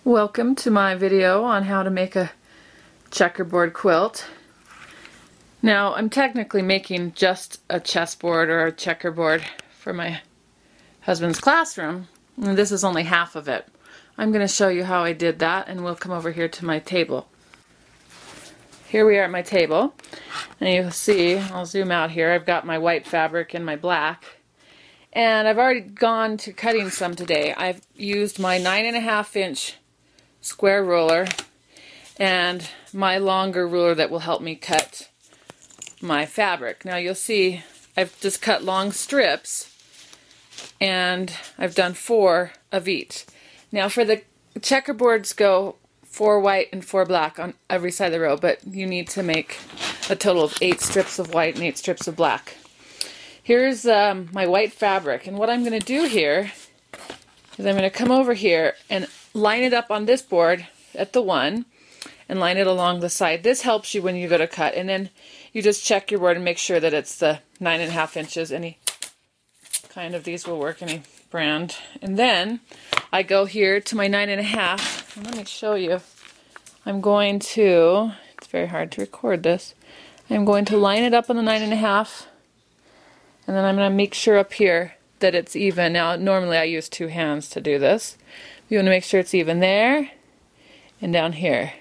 Welcome to my video on how to make a checkerboard quilt. Now, I'm technically making just a chessboard or a checkerboard for my husband's classroom, and this is only half of it. I'm going to show you how I did that, and we'll come over here to my table. Here we are at my table, and you'll see, I'll zoom out here, I've got my white fabric and my black. And I've already gone to cutting some today. I've used my 9.5 inch square ruler and my longer ruler that will help me cut my fabric. Now you'll see I've just cut long strips and I've done 4 of each. Now for the checkerboards go 4 white and 4 black on every side of the row, but you need to make a total of 8 strips of white and 8 strips of black. Here's my white fabric, and what I'm going to do here is I'm going to come over here and line it up on this board at the 1 and line it along the side. This helps you when you go to cut, and then you just check your board and make sure that it's the 9.5 inches. Any kind of these will work, any brand. And then I go here to my 9.5, and let me show you. I'm going to, it's very hard to record this, I'm going to line it up on the 9.5, and then I'm going to make sure up here that it's even. Now normally I use 2 hands to do this. You want to make sure it's even there and down here.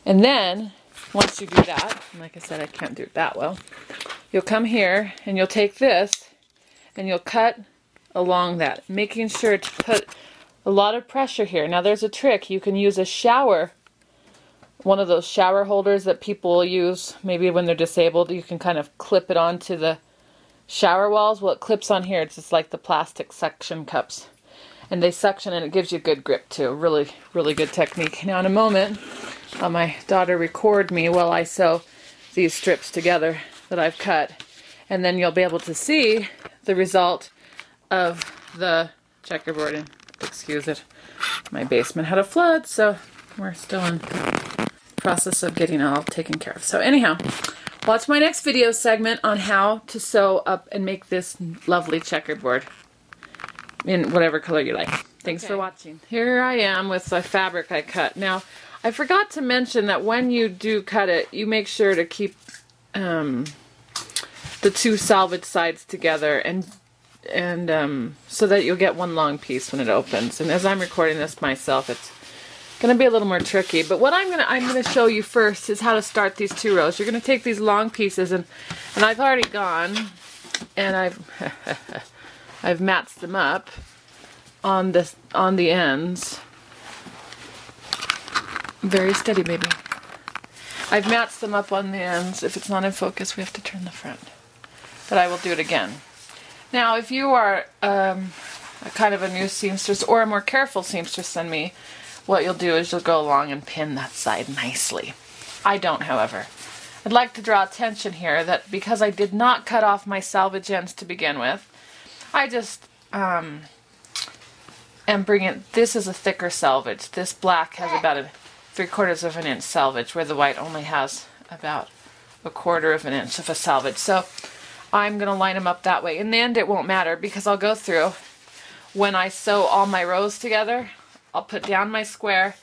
And then once you do that, and like I said I can't do it that well, you'll come here and you'll take this and you'll cut along that, making sure to put a lot of pressure here. Now there's a trick. You can use a shower, one of those shower holders that people use maybe when they're disabled. You can kind of clip it onto the shower walls. Well, it clips on here. It's just like the plastic suction cups, and they suction and it gives you good grip too. Really, really good technique. Now in a moment, my daughter record me while I sew these strips together that I've cut, and then you'll be able to see the result of the checkerboard. And excuse it, my basement had a flood, so we're still in the process of getting it all taken care of. So anyhow, watch my next video segment on how to sew up and make this lovely checkerboard in whatever color you like. Thanks for watching. Here I am with the fabric I cut. Now, I forgot to mention that when you do cut it, you make sure to keep the 2 salvage sides together, and so that you'll get one long piece when it opens. And as I'm recording this myself, it's going to be a little more tricky. But what I'm going to show you first is how to start these 2 rows. You're going to take these long pieces, and I've already gone and I've matched them up on the ends. Very steady, baby. I've matched them up on the ends. If it's not in focus, we have to turn the front. But I will do it again. Now, if you are a kind of a new seamstress or a more careful seamstress than me, what you'll do is you'll go along and pin that side nicely. I don't, however. I'd like to draw attention here that because I did not cut off my salvage ends to begin with, I just am bringing, this is a thicker salvage. This black has about a 3/4 of an inch salvage, where the white only has about a 1/4 of an inch of a salvage. So I'm going to line them up that way. In the end it won't matter, because I'll go through, when I sew all my rows together, I'll put down my square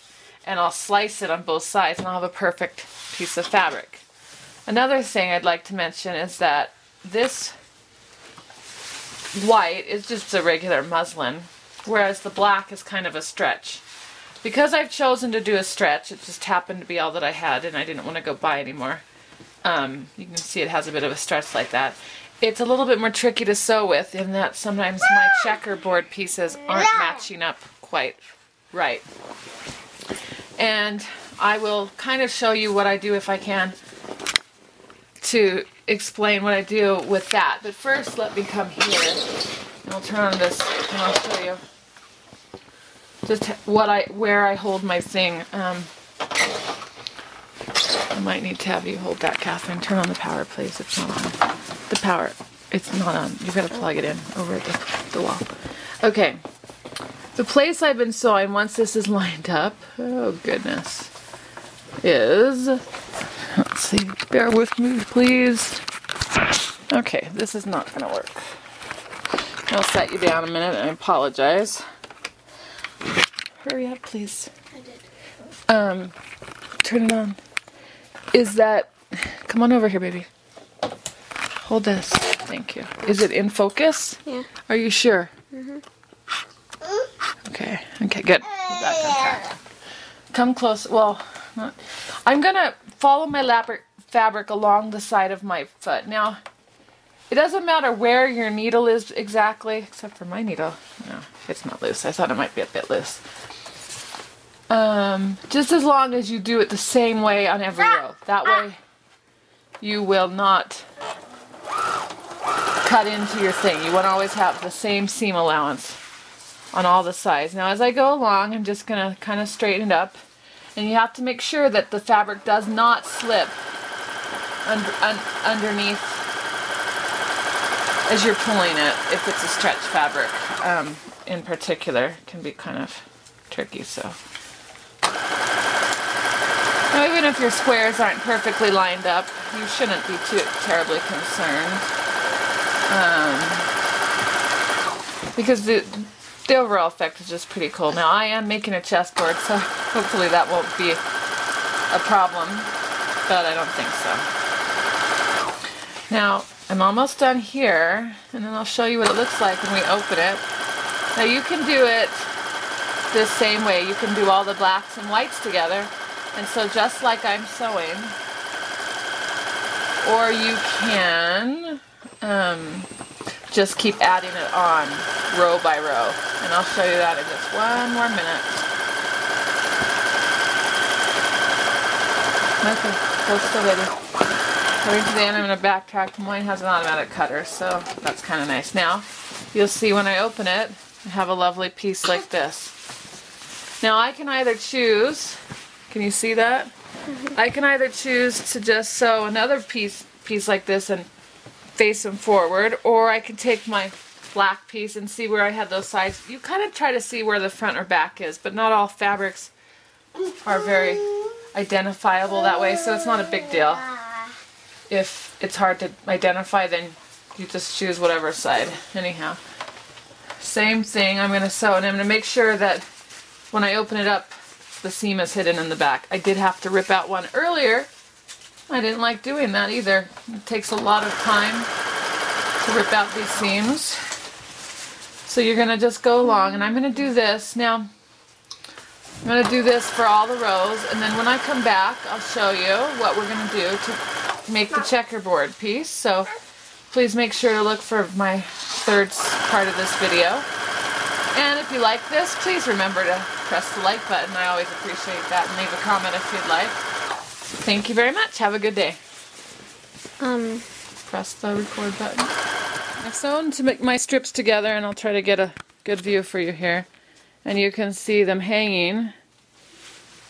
and I'll slice it on both sides, and I'll have a perfect piece of fabric. Another thing I'd like to mention is that this white is just a regular muslin, whereas the black is kind of a stretch. Because I've chosen to do a stretch, it just happened to be all that I had and I didn't want to go buy any more. You can see it has a bit of a stretch like that. It's a little bit more tricky to sew with, in that sometimes my checkerboard pieces aren't matching up quite right. And I will kind of show you what I do, if I can, to explain what I do with that. But first, let me come here and I'll turn on this and I'll show you just where I hold my thing. I might need to have you hold that, Catherine. Turn on the power, please. It's not on. The power, it's not on. You've got to plug it in over at the wall. Okay. The place I've been sewing, once this is lined up, oh goodness, is, let's see, bear with me, please. Okay, this is not going to work. I'll set you down a minute and I apologize. hurry up, please. I did. Turn it on. Is that... Come on over here, baby. Hold this. Thank you. Is it in focus? Yeah. Are you sure? Mhm. Okay. Okay, good. We're back on track. Come close. Well, not... I'm going to follow my fabric along the side of my foot. Now, it doesn't matter where your needle is exactly, except for my needle. No, it's not loose. I thought it might be a bit loose. Just as long as you do it the same way on every row. That way you will not cut into your thing. You want to always have the same seam allowance on all the sides. Now as I go along, I'm just going to kind of straighten it up. And you have to make sure that the fabric does not slip underneath as you're pulling it, if it's a stretch fabric in particular. It can be kind of tricky, so. Now, even if your squares aren't perfectly lined up, you shouldn't be too terribly concerned. Because the overall effect is just pretty cool. Now, I am making a chessboard, so hopefully that won't be a problem, but I don't think so. Now, I'm almost done here, and then I'll show you what it looks like when we open it. Now, you can do it this same way. You can do all the blacks and whites together, and so just like I'm sewing, or you can just keep adding it on row by row, and I'll show you that in just one more minute. Okay, hold still, baby. Coming to the end, I'm going to backtrack. Mine has an automatic cutter, so that's kind of nice. Now, you'll see when I open it, I have a lovely piece like this. Now, I can either choose, can you see that? I can either choose to just sew another piece like this and face them forward, or I can take my black piece and see where I had those sides. You kind of try to see where the front or back is, but not all fabrics are very identifiable that way, so it's not a big deal. If it's hard to identify, then you just choose whatever side. Anyhow, same thing. I'm going to sew, and I'm going to make sure that when I open it up, the seam is hidden in the back. I did have to rip out one earlier. I didn't like doing that either. It takes a lot of time to rip out these seams. So you're going to just go along, and I'm going to do this. Now, I'm going to do this for all the rows, and then when I come back, I'll show you what we're going to do to make the checkerboard piece. So please make sure to look for my third part of this video. And if you like this, please remember to press the like button. I always appreciate that, and leave a comment if you'd like. Thank you very much. Have a good day. Press the record button. I've sewn to make my strips together, and I'll try to get a good view for you here. And you can see them hanging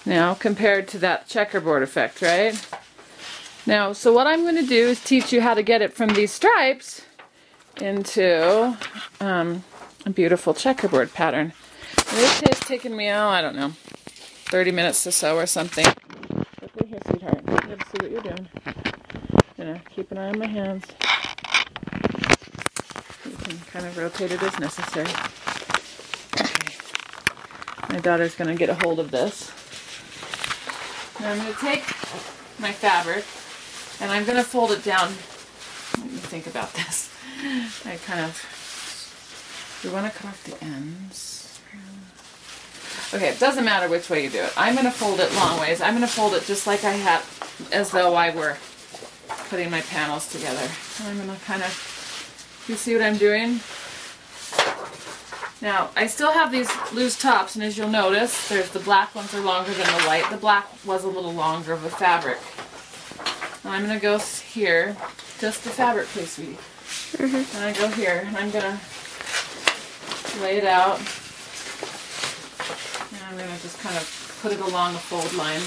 now compared to that checkerboard effect, right? Now, so what I'm going to do is teach you how to get it from these stripes into a beautiful checkerboard pattern. And this has taken me, I don't know, 30 minutes to sew or something. Okay, here, sweetheart. You have to see what you're doing. Keep an eye on my hands. You can kind of rotate it as necessary. Okay. My daughter's going to get a hold of this. Now I'm going to take my fabric, and I'm going to fold it down. Let me think about this. We want to cut off the ends. Okay, it doesn't matter which way you do it. I'm going to fold it long ways. I'm going to fold it just like I had, as though I were putting my panels together. And I'm going to kind of, you see what I'm doing? Now, I still have these loose tops, and as you'll notice, the black ones are longer than the white. The black was a little longer of a fabric. Now I'm going to go here, just the fabric, please, sweetie. And I go here, and I'm going to lay it out. And I'm going to just kind of put it along a fold line.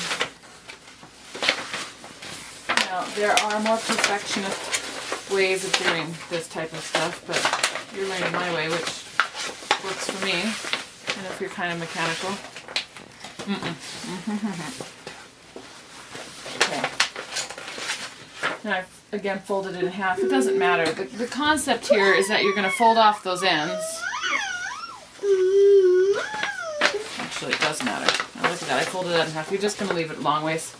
Now, there are more perfectionist ways of doing this type of stuff, but you're learning my way, which works for me. And if you're kind of mechanical. Okay. Now I've again folded it in half. It doesn't matter. The concept here is that you're going to fold off those ends. actually, it does matter. Now look at that, I folded that in half. You're just going to leave it long ways.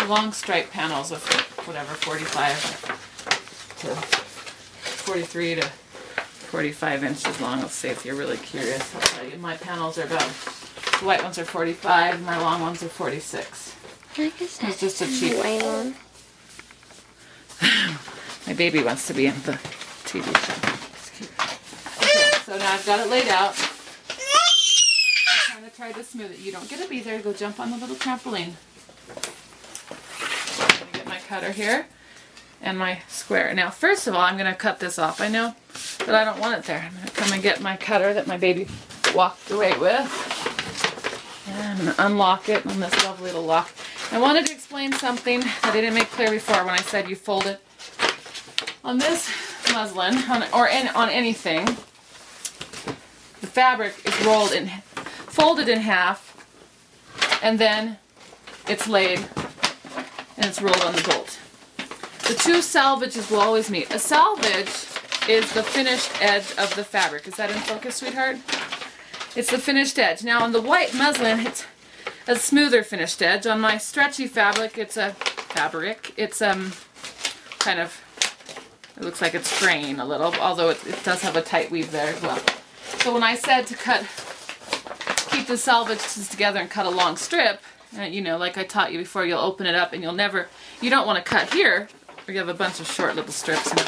Long stripe panels of whatever, 45 to 43 to 45 inches long. Let's see if you're really curious. I'll tell you, my panels are about, the white ones are 45, and my long ones are 46. It's just a cheap one. My baby wants to be in the TV show. Okay, so now I've got it laid out. I'm going to try to smooth it. You don't get to be there. Go jump on the little trampoline. I'm going to get my cutter here and my square. Now, first of all, I'm going to cut this off. I know that I don't want it there. I'm going to come and get my cutter that my baby walked away with. And I'm going to unlock it on this lovely little lock. I wanted to explain something that I didn't make clear before when I said you fold it. On this muslin, on anything, the fabric is folded in half, and then it's laid, and it's rolled on the bolt. The two salvages will always meet. A salvage is the finished edge of the fabric. Is that in focus, sweetheart? It's the finished edge. Now on the white muslin, it's a smoother finished edge. On my stretchy fabric, it's kind of, it looks like it's fraying a little, although it does have a tight weave there as well. So when I said to keep the salvages together and cut a long strip, you know, like I taught you before, you'll open it up and you don't want to cut here, or you have a bunch of short little strips, and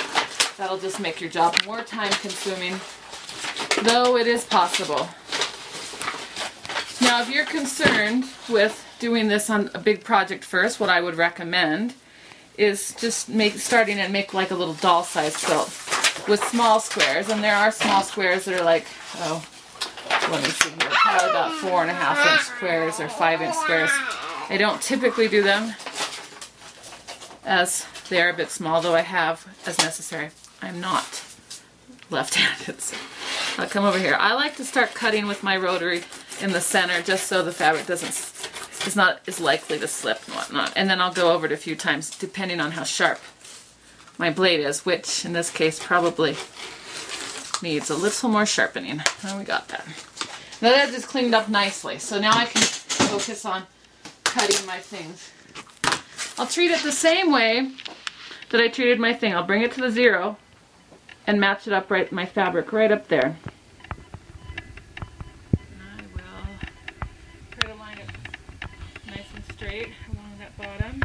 that'll just make your job more time consuming, though it is possible. Now, if you're concerned with doing this on a big project first, what I would recommend is just starting and make like a little doll-sized quilt with small squares. And there are small squares that are like, let me see here, probably about 4.5-inch squares or 5-inch squares. I don't typically do them as they are a bit small, though I have as necessary. I'm not left-handed, so I'll come over here. I like to start cutting with my rotary in the center just so the fabric is not as likely to slip and whatnot. And then I'll go over it a few times depending on how sharp my blade is, which in this case probably needs a little more sharpening. Oh, we got that. Now that is cleaned up nicely, so now I can focus on cutting my things. I'll treat it the same way that I treated my thing. I'll bring it to the 0 and match it up my fabric right up there. I will try to line it nice and straight along that bottom.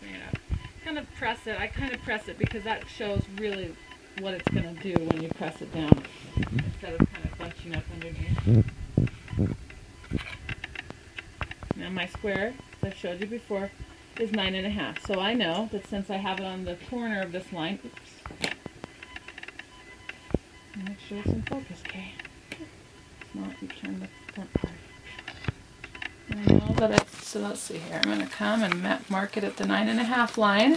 Bring it up. Kind of press it. I kind of press it because that shows really what it's going to do when you press it down instead of kind of bunching up underneath. Now my square, as I showed you before, is 9.5. So I know that since I have it on the corner of this line, oops, make sure it's in focus, okay? If not, you turn the front part. I know that so let's see here. I'm going to come and mark it at the 9.5 line.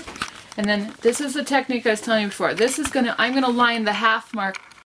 And then this is the technique I was telling you before. I'm going to line the half mark